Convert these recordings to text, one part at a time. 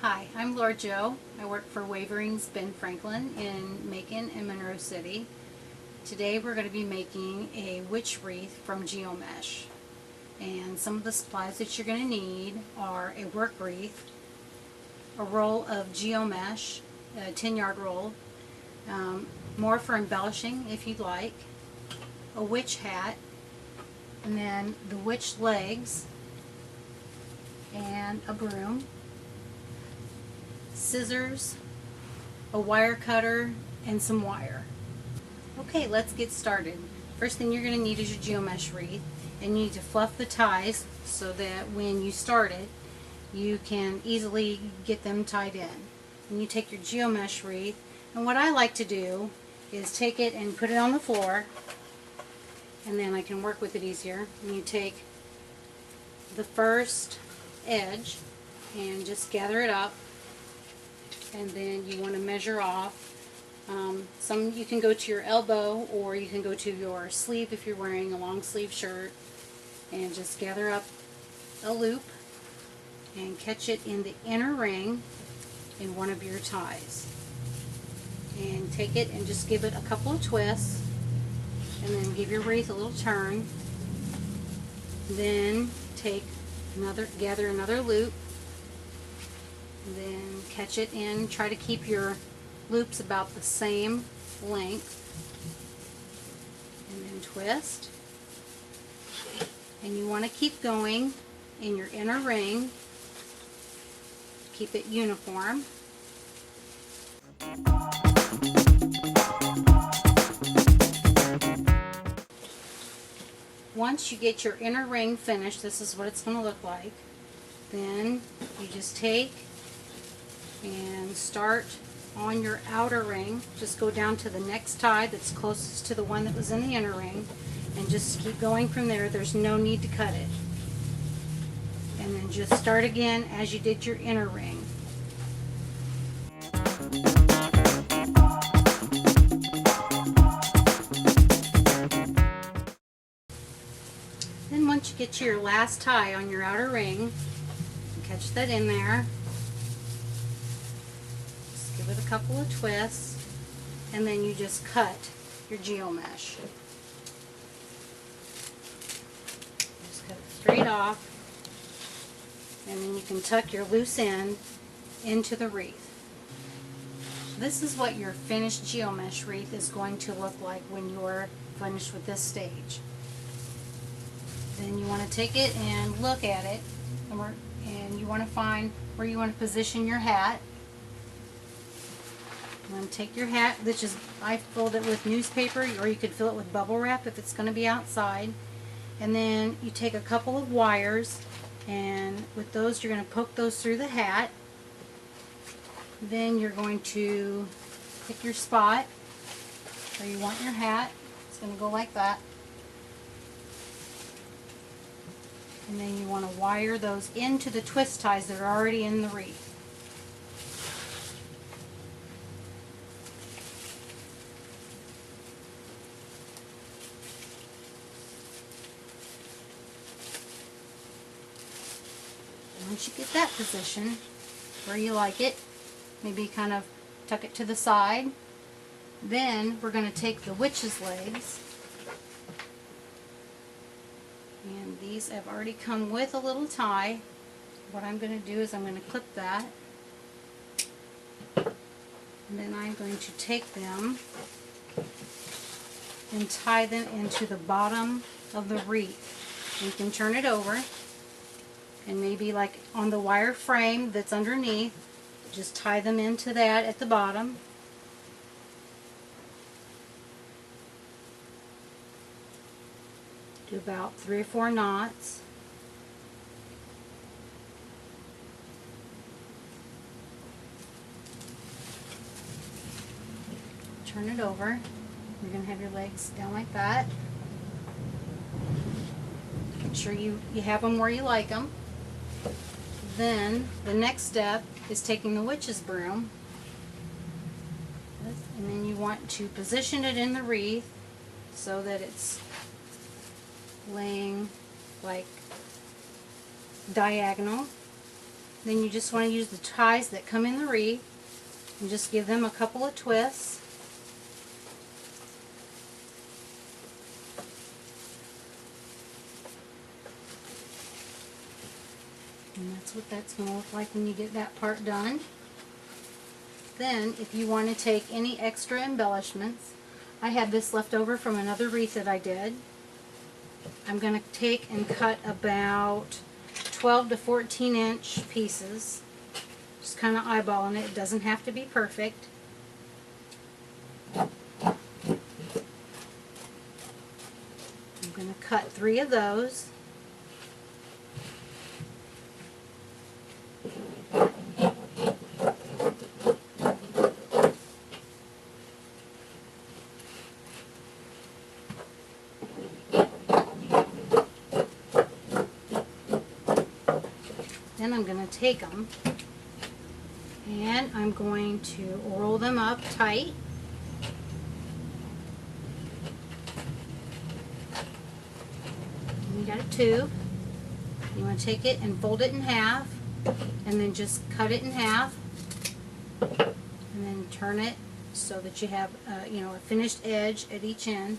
Hi, I'm Laura Jo. I work for Waverings Ben Franklin in Macon and Monroe City. Today we're going to be making a witch wreath from geomesh. And some of the supplies that you're going to need are a work wreath, a roll of geomesh, a 10-yard roll, more for embellishing if you'd like, a witch hat, and then the witch legs, and a broom, scissors, a wire cutter, and some wire. Okay, let's get started. First thing you're going to need is your geomesh wreath, and you need to fluff the ties so that when you start it, you can easily get them tied in. And you take your geomesh wreath, and what I like to do is take it and put it on the floor, and then I can work with it easier. And you take the first edge and just gather it up, and then you want to measure off. Some you can go to your elbow, or you can go to your sleeve if you're wearing a long sleeve shirt, and just gather up a loop and catch it in the inner ring in one of your ties, and take it and just give it a couple of twists, and then give your wreath a little turn. Then gather another loop, and then catch it in. Try to keep your loops about the same length, and then twist. And you want to keep going in your inner ring. Keep it uniform. Once you get your inner ring finished, this is what it's going to look like. Then you just take and start on your outer ring. Just go down to the next tie that's closest to the one that was in the inner ring, and just keep going from there. There's no need to cut it. And then just start again as you did your inner ring. Then once you get to your last tie on your outer ring, catch that in there. Just give it a couple of twists, and then you just cut your geomesh. Just cut it straight off, and then you can tuck your loose end into the wreath. This is what your finished geomesh wreath is going to look like when you're finished with this stage. Then you want to take it and look at it, and you want to find where you want to position your hat. You want to take your hat, which is, I filled it with newspaper, or you could fill it with bubble wrap if it's going to be outside. And then you take a couple of wires, and with those you're going to poke those through the hat. Then you're going to pick your spot where you want your hat. It's going to go like that. And then you want to wire those into the twist ties that are already in the wreath. Once you get that position where you like it, maybe kind of tuck it to the side, then we're going to take the witch's legs, and these have already come with a little tie. What I'm going to do is I'm going to clip that, and then I'm going to take them and tie them into the bottom of the wreath. You can turn it over, and maybe like on the wire frame that's underneath, just tie them into that at the bottom. Do about 3 or 4 knots. Turn it over. You're going to have your legs down like that. Make sure you have them where you like them. Then the next step is taking the witch's broom, and then you want to position it in the wreath so that it's laying like diagonal. Then you just want to use the ties that come in the wreath and just give them a couple of twists. And that's what that's going to look like when you get that part done. Then, if you want to take any extra embellishments, I had this left over from another wreath that I did. I'm going to take and cut about 12 to 14 inch pieces. Just kind of eyeballing it. It doesn't have to be perfect. I'm going to cut 3 of those. Then I'm going to take them and I'm going to roll them up tight. And you got a tube. You want to take it and fold it in half and then just cut it in half and then turn it so that you have a finished edge at each end.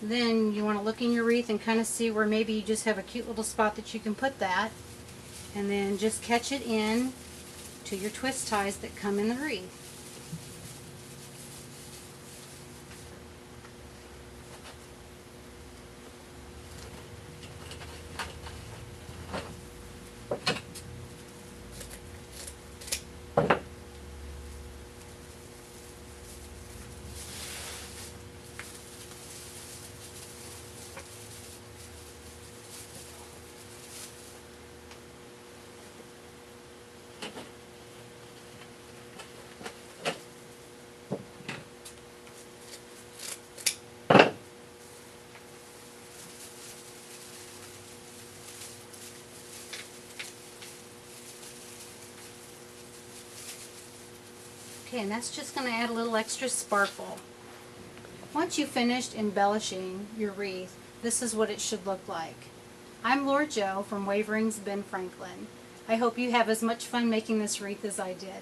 Then you want to look in your wreath and kind of see where maybe you just have a cute little spot that you can put that. And then just catch it in to your twist ties that come in the wreath. Okay, and that's just going to add a little extra sparkle. Once you've finished embellishing your wreath, this is what it should look like. I'm Laura Jo from Wavering's Ben Franklin. I hope you have as much fun making this wreath as I did.